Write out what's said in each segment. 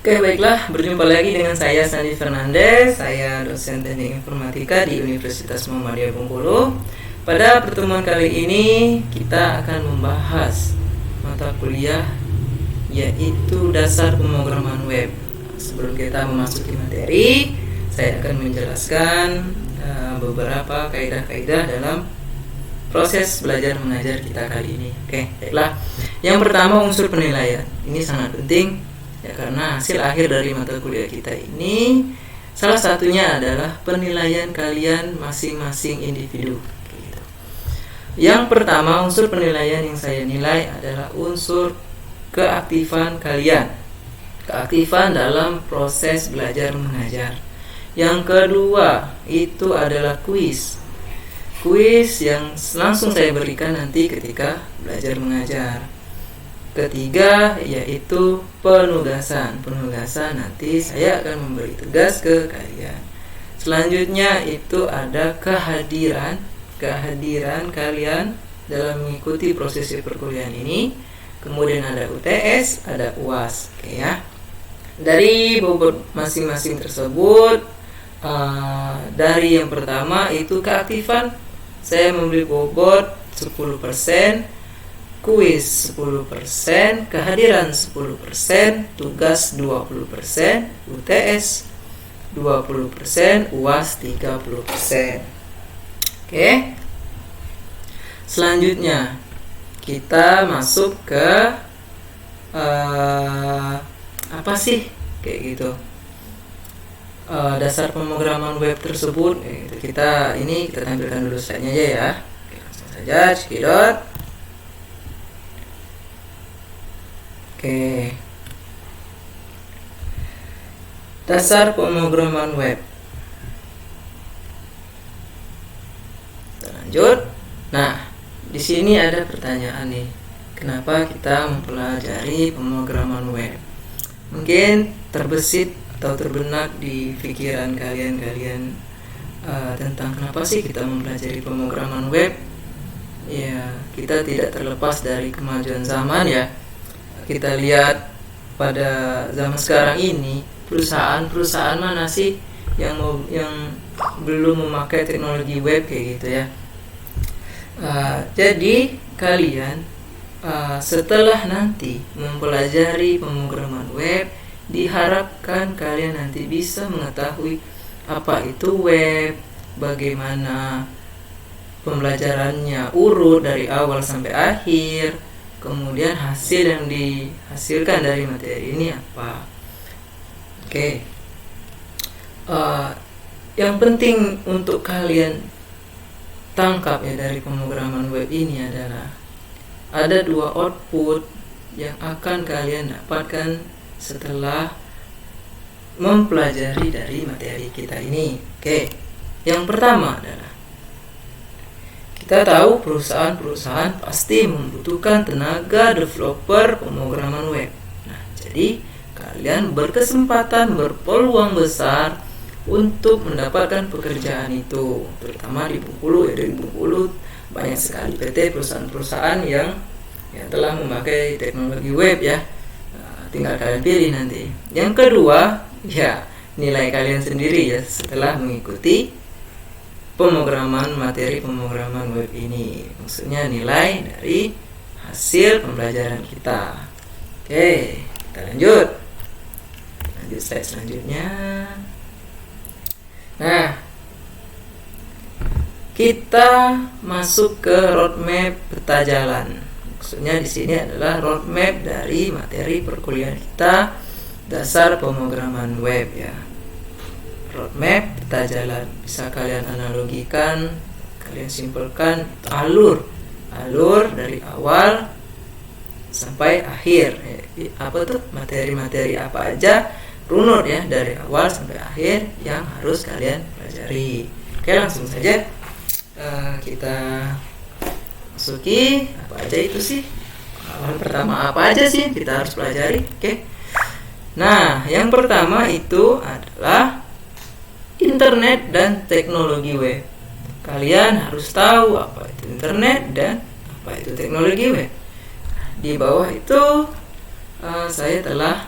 Oke, baiklah, berjumpa lagi dengan saya Sandi Fernandes. Saya dosen teknik informatika di Universitas Muhammadiyah Bengkulu. Pada pertemuan kali ini kita akan membahas mata kuliah yaitu dasar pemrograman web. Sebelum kita memasuki materi, saya akan menjelaskan beberapa kaidah-kaidah dalam proses belajar mengajar kita kali ini. Oke, baiklah. Yang pertama, unsur penilaian. Ini sangat penting ya, karena hasil akhir dari mata kuliah kita ini salah satunya adalah penilaian kalian masing-masing individu. Gitu. Yang pertama, unsur penilaian yang saya nilai adalah unsur keaktifan kalian, keaktifan dalam proses belajar mengajar. Yang kedua itu adalah kuis yang langsung saya berikan nanti ketika belajar mengajar. Ketiga yaitu penugasan nanti saya akan memberi tugas ke kalian. Selanjutnya itu ada kehadiran kalian dalam mengikuti prosesi perkuliahan ini. Kemudian ada UTS, ada UAS. Oke ya. Dari bobot masing-masing tersebut, dari yang pertama itu keaktifan, saya memberi bobot 10%, kuis 10%, kehadiran 10%, tugas 20%, UTS 20%, UAS 30%. Oke. Selanjutnya kita masuk ke apa sih kayak gitu, dasar pemrograman web tersebut. Kita tampilkan dulu slide-nya aja ya. Oke, langsung saja cekidot. Oke. Dasar pemrograman web. Kita lanjut. Nah, di sini ada pertanyaan nih. Kenapa kita mempelajari pemrograman web? Mungkin terbesit atau terbenak di pikiran kalian tentang kenapa sih kita mempelajari pemrograman web. Ya, kita tidak terlepas dari kemajuan zaman ya. Kita lihat pada zaman sekarang ini, perusahaan mana sih yang belum memakai teknologi web kayak gitu ya. Jadi kalian setelah nanti mempelajari pemrograman web, diharapkan kalian nanti bisa mengetahui apa itu web, bagaimana pembelajarannya urut dari awal sampai akhir, kemudian hasil yang dihasilkan dari materi ini apa. Oke. Yang penting untuk kalian tangkap ya dari pemrograman web ini adalah ada dua output yang akan kalian dapatkan setelah mempelajari dari materi kita ini. Oke. Yang pertama adalah kita tahu perusahaan pasti membutuhkan tenaga developer pemrograman web. Nah, jadi kalian berpeluang besar untuk mendapatkan pekerjaan itu, terutama di Bengkulu ya. Di Bengkulu banyak sekali PT perusahaan-perusahaan yang telah memakai teknologi web ya. Tinggal kalian pilih nanti. Yang kedua, ya nilai kalian sendiri ya setelah mengikuti materi pemrograman web ini. Maksudnya nilai dari hasil pembelajaran kita. Oke, kita lanjut slide selanjutnya. Nah, kita masuk ke roadmap peta jalan. Maksudnya di sini adalah roadmap dari materi perkuliahan kita dasar pemrograman web ya. Roadmap peta jalan bisa kalian analogikan, kalian simpelkan alur dari awal sampai akhir. Apa tuh materi-materi apa aja, runut ya dari awal sampai akhir yang harus kalian pelajari. Oke, langsung saja kita masuki apa aja itu sih. Awal pertama apa aja sih kita harus pelajari. Oke. Nah, yang pertama itu adalah internet dan teknologi web. Kalian harus tahu apa itu internet dan apa itu teknologi web. Di bawah itu saya telah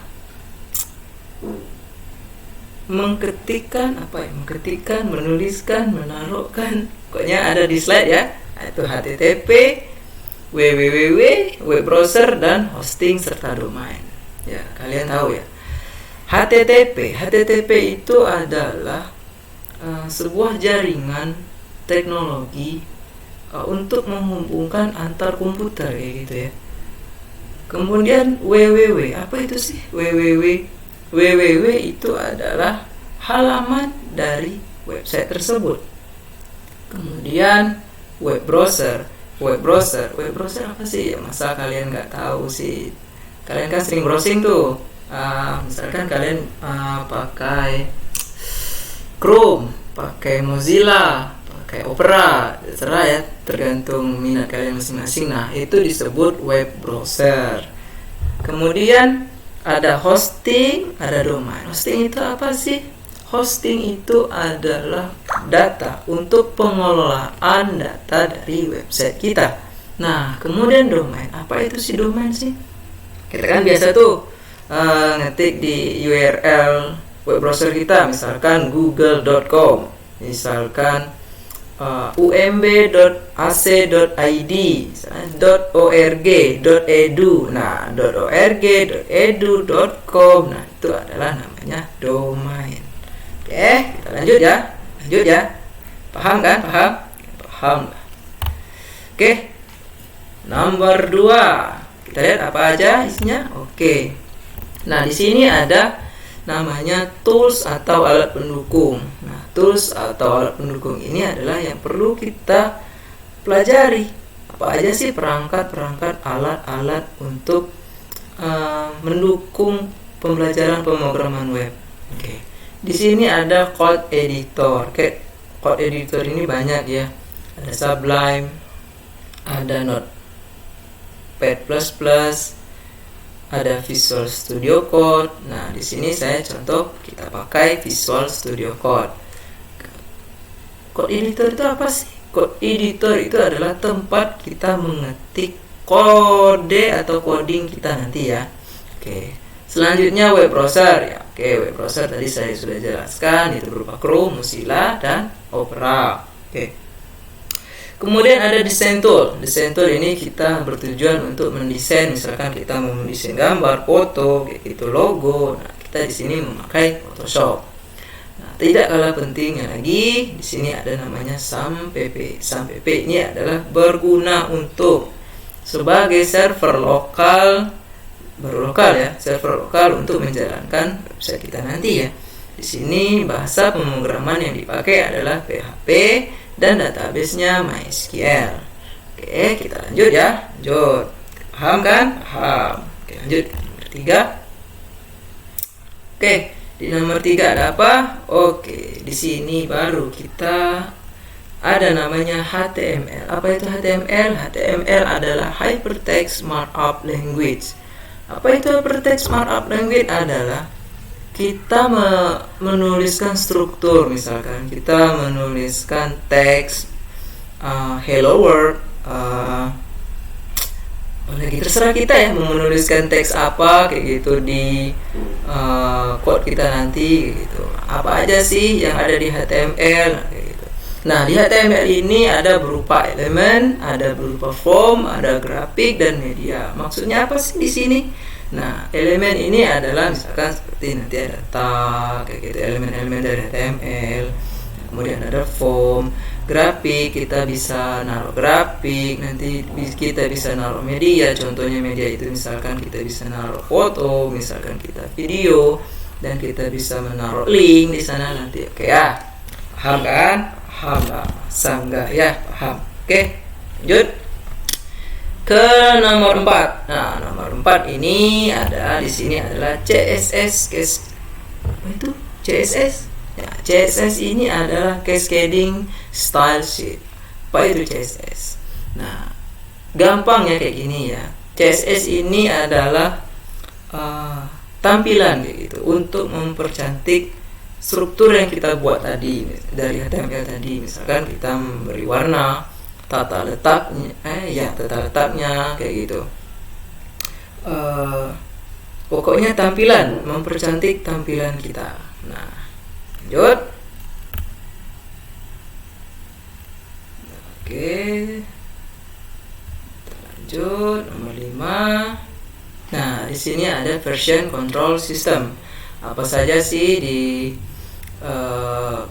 mengketikkan menuliskan, menaruhkan, pokoknya ada di slide ya. Itu HTTP, www, web browser, dan hosting serta domain. Ya, kalian tahu ya. HTTP itu adalah sebuah jaringan teknologi untuk menghubungkan antar komputer kayak gitu ya. Kemudian www, apa itu sih www? www itu adalah halaman dari website tersebut. Kemudian web browser apa sih? Masa kalian nggak tahu sih? Kalian kan sering browsing tuh. Misalkan kalian pakai Chrome, pakai Mozilla, pakai Opera, terserah ya, tergantung minat kalian masing-masing. Nah, itu disebut web browser. Kemudian ada hosting, ada domain. Hosting itu apa sih? Hosting itu adalah data untuk pengelolaan data dari website kita. Nah, kemudian domain. Apa itu sih domain sih? Kita kan biasa tuh ngetik di URL web browser kita, misalkan google.com, misalkan umb.ac.id, .org, .edu. Nah, .org, .edu.com. Nah, itu adalah namanya domain. Oke, kita lanjut ya. Paham kan? Paham. Oke. Nomor 2. Kita lihat apa aja isinya. Oke. Nah, di sini ada namanya tools atau alat pendukung. Nah, tools atau alat pendukung ini adalah yang perlu kita pelajari. Apa aja sih perangkat-perangkat alat-alat untuk mendukung pembelajaran pemrograman web. Oke. Di sini ada code editor. Code editor ini banyak ya. Ada Sublime, ada Notepad++, ada Visual Studio Code. Nah, di sini saya contoh kita pakai Visual Studio Code. Code editor itu apa sih? Code editor itu adalah tempat kita mengetik kode atau coding kita nanti ya. Oke. Selanjutnya web browser ya. Oke, web browser tadi saya sudah jelaskan, itu berupa Chrome, Mozilla, dan Opera. Oke. Kemudian ada design tool. Design tool ini kita bertujuan untuk mendesain, misalkan kita mau mendesain gambar, foto, kayak gitu, logo. Nah, kita di sini memakai Photoshop. Nah, tidak kalah pentingnya lagi, di sini ada namanya SAMPP. SAMPP ini adalah berguna untuk sebagai server lokal, server lokal untuk menjalankan website kita nanti ya. Di sini bahasa pemrograman yang dipakai adalah PHP dan database-nya MySQL. Oke, kita lanjut ya. Lanjut. Paham kan? Paham. Oke, lanjut. Nomor 3. Oke, di nomor 3 ada apa? Oke, di sini baru kita ada namanya HTML. Apa itu HTML? HTML adalah Hypertext Markup Language. Apa itu Hypertext Markup Language? Adalah kita menuliskan struktur, misalkan kita menuliskan teks hello world, lagi terserah kita ya mau menuliskan teks apa kayak gitu di code kita nanti gitu. Apa aja sih yang ada di HTML kayak gitu. Nah, di HTML ini ada berupa elemen, ada berupa form, ada grafik dan media. Maksudnya apa sih di sini? Nah, elemen ini adalah misalkan seperti nanti ada tag kayak gitu, elemen-elemen dari HTML. Kemudian ada form, grafik, kita bisa naruh grafik, nanti kita bisa naruh media. Contohnya media itu misalkan kita bisa naruh foto, misalkan kita video, dan kita bisa menaruh link di sana nanti. Oke ya, paham kan? Paham lah, enggak ya? Paham. Oke, lanjut ke nomor 4. Nah, nomor 4 ini ada di sini adalah CSS. Apa itu CSS? Ya, CSS ini adalah Cascading Style Sheet. Apa itu CSS? Nah, gampang ya kayak gini ya. CSS ini adalah tampilan kayak gitu untuk mempercantik struktur yang kita buat tadi dari HTML tadi. Misalkan kita memberi warna, tata letaknya kayak gitu. Pokoknya tampilan, mempercantik tampilan kita. Nah, Lanjut. Oke. Lanjut nomor 5. Nah, di sini ada version control system. Apa saja sih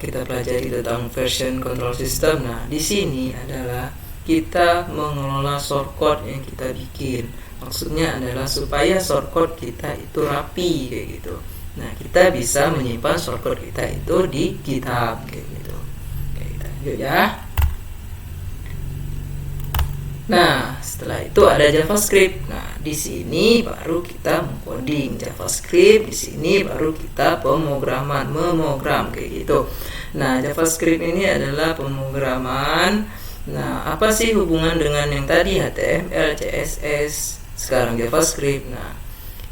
kita pelajari tentang version control system? Nah, di sini adalah kita mengelola shortcode yang kita bikin. Maksudnya adalah supaya shortcode kita itu rapi kayak gitu. Nah, kita bisa menyimpan shortcode kita itu di GitHub kayak gitu. Oke, kita lanjut ya. Nah, setelah itu ada JavaScript. Nah, di sini baru kita mengcoding JavaScript. Di sini baru kita memogram kayak gitu. Nah, JavaScript ini adalah pemrograman. Nah, apa sih hubungan dengan yang tadi HTML, CSS, sekarang JavaScript? Nah,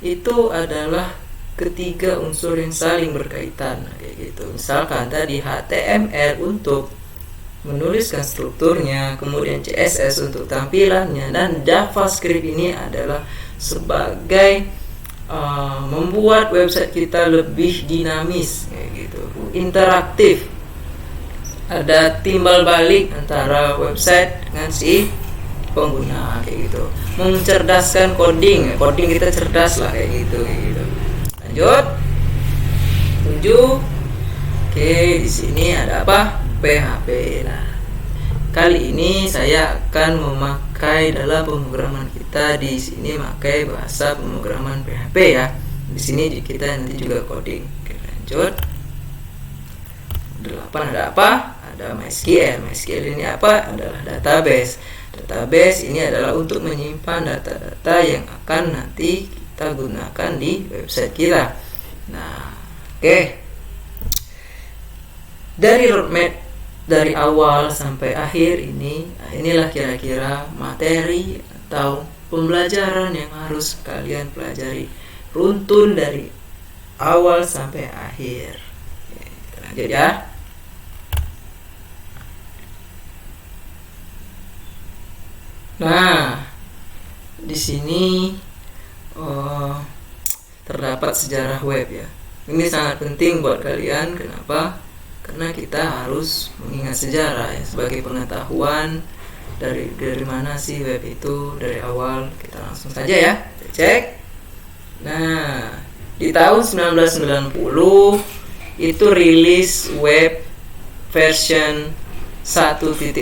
itu adalah ketiga unsur yang saling berkaitan. Nah, kayak gitu. Misalkan tadi HTML untuk menuliskan strukturnya, kemudian CSS untuk tampilannya, dan JavaScript ini adalah sebagai membuat website kita lebih dinamis kayak gitu, interaktif, ada timbal balik antara website dengan si pengguna kayak gitu, mencerdaskan coding kita cerdas lah kayak gitu. Lanjut 7. Oke, di sini ada apa? PHP. Nah, kali ini saya akan memakai dalam pemrograman kita di sini pakai bahasa pemrograman PHP ya. Di sini kita nanti juga coding. Oke, lanjut. 8 ada apa? Ada MySQL. MySQL ini apa? Adalah database. Database ini adalah untuk menyimpan data-data yang akan nanti kita gunakan di website kita. Nah, oke. Dari roadmap dari awal sampai akhir inilah kira-kira materi atau pembelajaran yang harus kalian pelajari runtun dari awal sampai akhir. Oke, lanjut ya. Nah, di sini terdapat sejarah web ya. Ini sangat penting buat kalian. Kenapa? Karena kita harus mengingat sejarah ya, sebagai pengetahuan dari mana sih web itu dari awal. Kita langsung saja ya, kita cek. Nah, di tahun 1990 itu rilis web version 1.0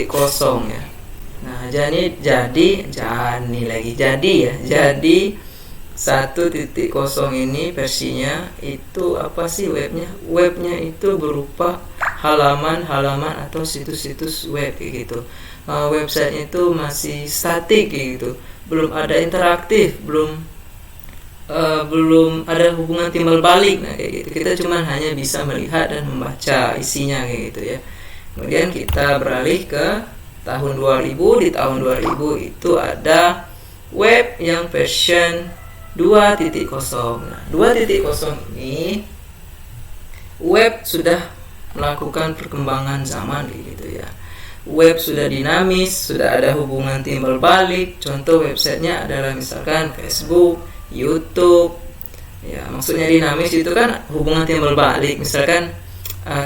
ya. Nah, jadi 1.0 ini versinya itu apa sih webnya? Webnya itu berupa halaman-halaman atau situs-situs web kayak gitu. Websitenya itu masih statik kayak gitu, belum ada interaktif, belum ada hubungan timbal balik. Nah, kayak gitu. Kita cuma hanya bisa melihat dan membaca isinya kayak gitu ya. Kemudian kita beralih ke tahun 2000. Di tahun 2000 itu ada web yang version 2.0. Nah, 2.0 ini web sudah melakukan perkembangan zaman gitu ya. Web sudah dinamis, sudah ada hubungan timbal balik. Contoh websitenya adalah misalkan Facebook, YouTube. Ya, maksudnya dinamis itu kan hubungan timbal balik. Misalkan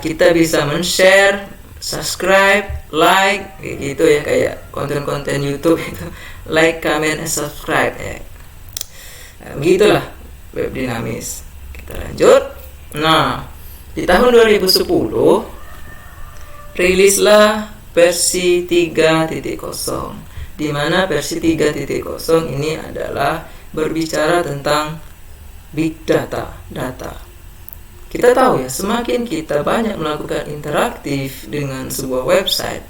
kita bisa men-share, subscribe, like kayak gitu ya, kayak konten-konten YouTube itu like, comment, and subscribe ya. Begitulah web dinamis. Kita lanjut. Nah, di tahun 2010 rilislah versi 3.0, di mana versi 3.0 ini adalah berbicara tentang big data. Kita tahu ya, semakin kita banyak melakukan interaktif dengan sebuah website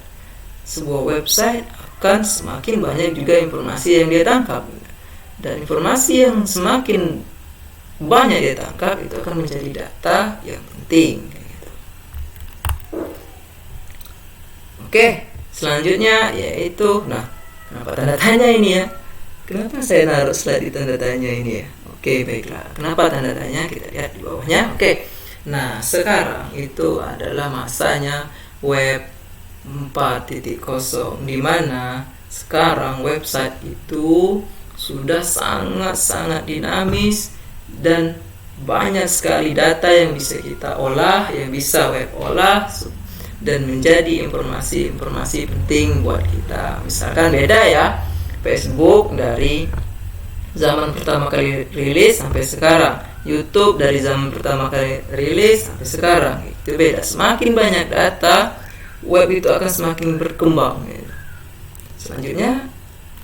akan semakin banyak juga informasi yang dia tangkap. Dan informasi yang semakin banyak dia tangkap itu akan menjadi data yang penting gitu. Oke, selanjutnya yaitu kenapa tanda tanya ini ya? Kenapa saya naruh slide di tanda tanya ini ya? Oke, baiklah. Kenapa tanda tanya? Kita lihat di bawahnya. Oke. Nah, sekarang itu adalah masanya web 4.0, di mana sekarang website itu sudah sangat-sangat dinamis dan banyak sekali data yang bisa kita olah, yang bisa web olah dan menjadi informasi-informasi penting buat kita. Misalkan beda ya, Facebook dari zaman pertama kali rilis sampai sekarang, YouTube dari zaman pertama kali rilis sampai sekarang, itu beda. Semakin banyak data, web itu akan semakin berkembang. Selanjutnya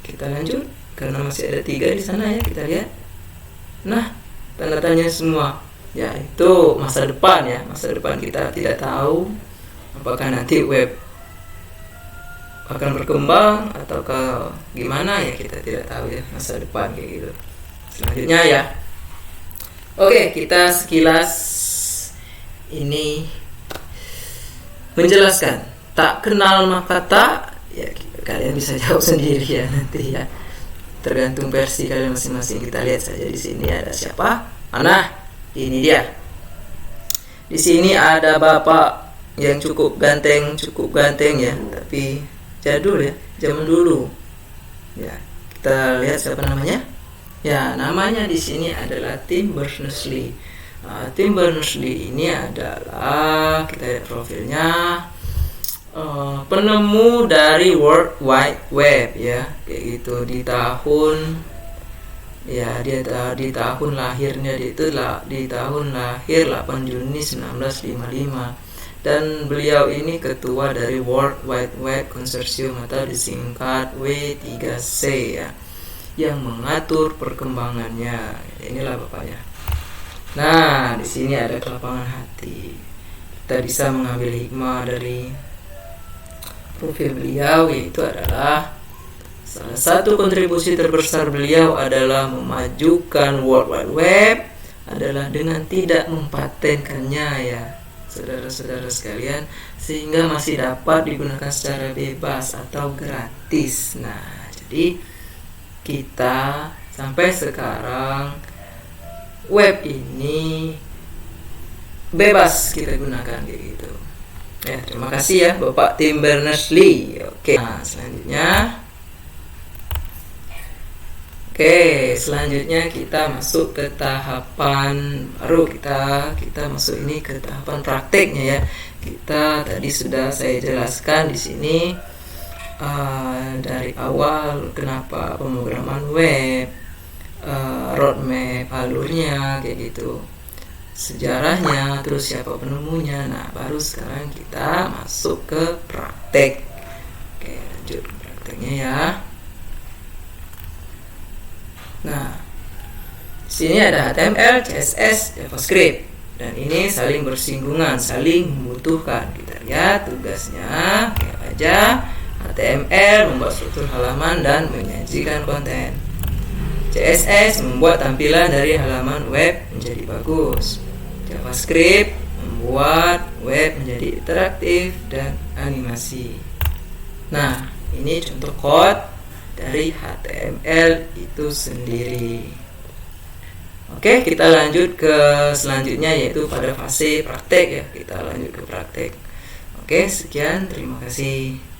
kita lanjut, karena masih ada 3 di sana ya, kita lihat. Nah, tanda tanya semua, ya itu masa depan ya, masa depan kita tidak tahu apakah nanti web akan berkembang atau gimana ya, kita tidak tahu ya, masa depan kayak gitu. Selanjutnya ya, oke, kita sekilas ini menjelaskan tak kenal maka tak, ya kalian bisa jawab sendiri ya nanti ya, tergantung versi kalian masing-masing. Kita lihat saja di sini ada siapa. Mana? Ini dia. Di sini ada bapak yang cukup ganteng ya, tapi jadul ya, zaman dulu. Ya, kita lihat siapa namanya. Ya, namanya di sini adalah Tim Berners-Lee. Tim Berners-Lee ini adalah, kita lihat profilnya, penemu dari World Wide Web ya, kayak gitu. Di tahun lahirnya dia itu di tahun lahir 8 Juni 1955. Dan beliau ini ketua dari World Wide Web Consortium atau disingkat W3C ya, yang mengatur perkembangannya. Inilah bapaknya. Nah, di sini ada kelapangan hati. Kita bisa mengambil hikmah dari profil beliau, yaitu adalah salah satu kontribusi terbesar beliau adalah memajukan World Wide Web adalah dengan tidak mempatenkannya ya, saudara-saudara sekalian, sehingga masih dapat digunakan secara bebas atau gratis. Nah, jadi kita sampai sekarang web ini bebas kita gunakan kayak gitu. Ya, terima kasih ya Bapak Tim Berners-Lee. Oke, nah selanjutnya kita masuk ke tahapan baru. Kita masuk ini ke tahapan prakteknya ya. Kita tadi sudah saya jelaskan di sini dari awal kenapa pemrograman web, roadmap alurnya kayak gitu, sejarahnya, terus siapa penemunya. Nah, baru sekarang kita masuk ke praktek. Oke, lanjut ke prakteknya ya. Nah, di sini ada HTML, CSS, JavaScript, dan ini saling bersinggungan, saling membutuhkan. Kita lihat tugasnya kayak aja. HTML membuat struktur halaman dan menyajikan konten. CSS membuat tampilan dari halaman web menjadi bagus. JavaScript membuat web menjadi interaktif dan animasi. Nah, ini contoh code dari HTML itu sendiri. Oke, kita lanjut ke selanjutnya, yaitu pada fase praktek ya. Kita lanjut ke praktek. Oke, sekian, terima kasih.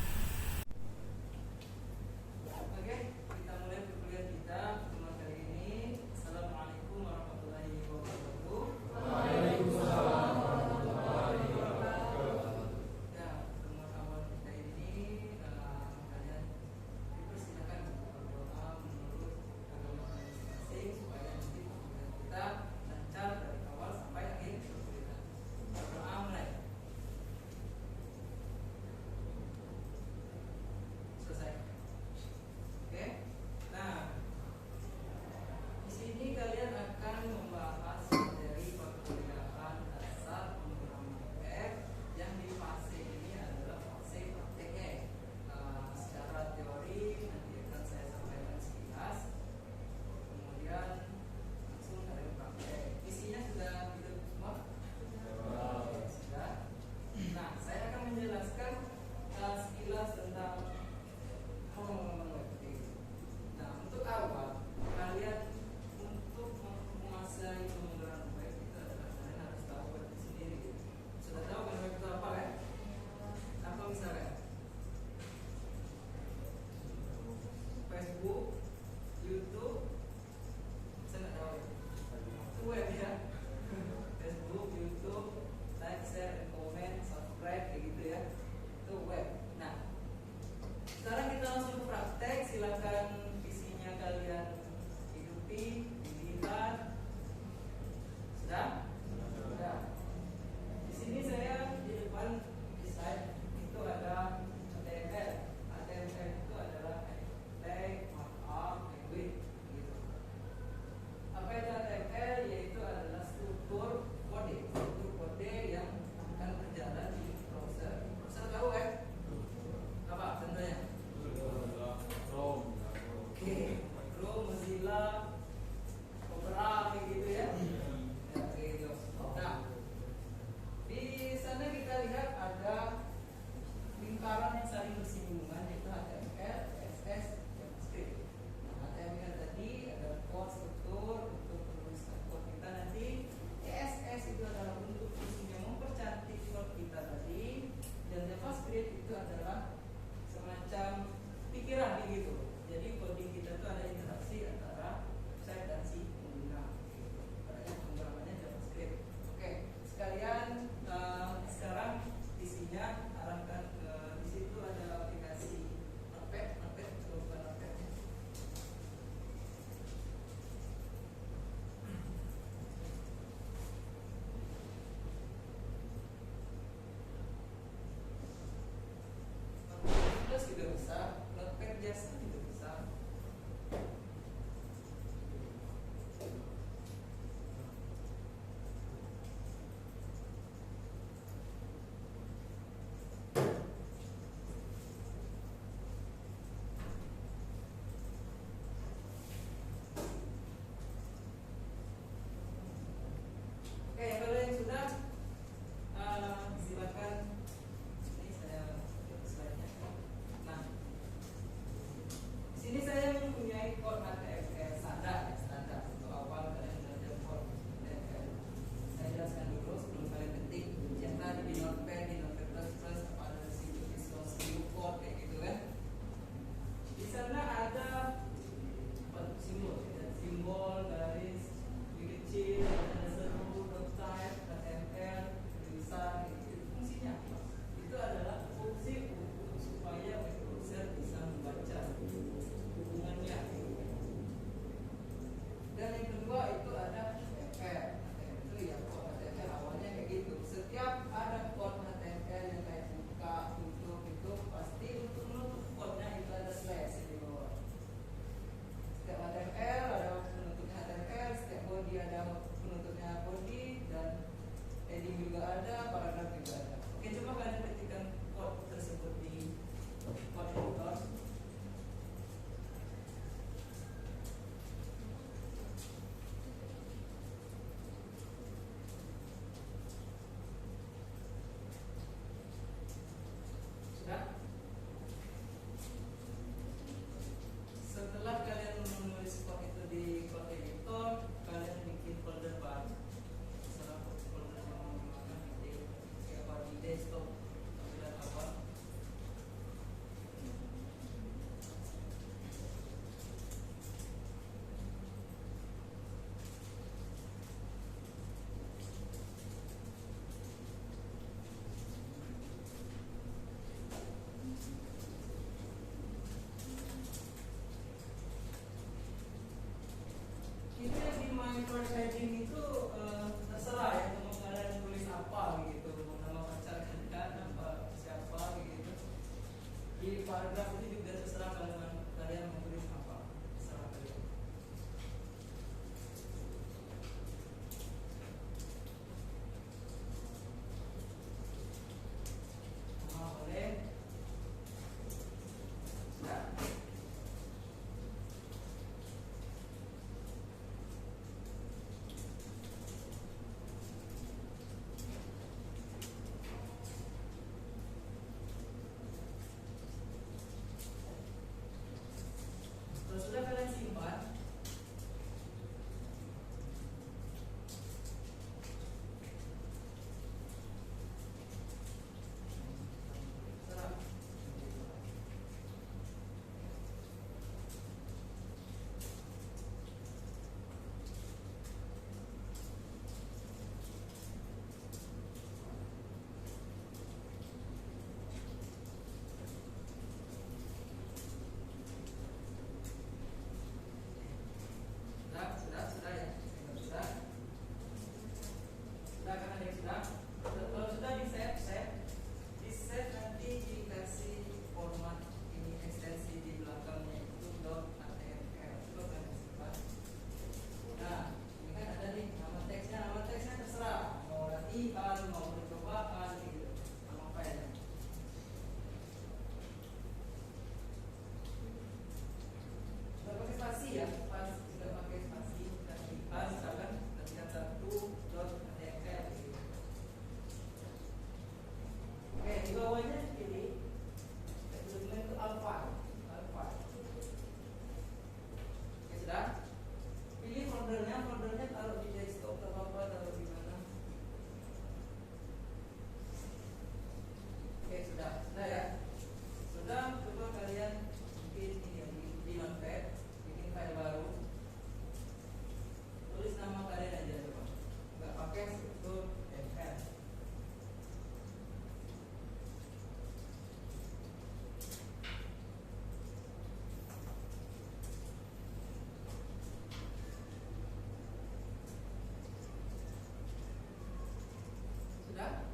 sudah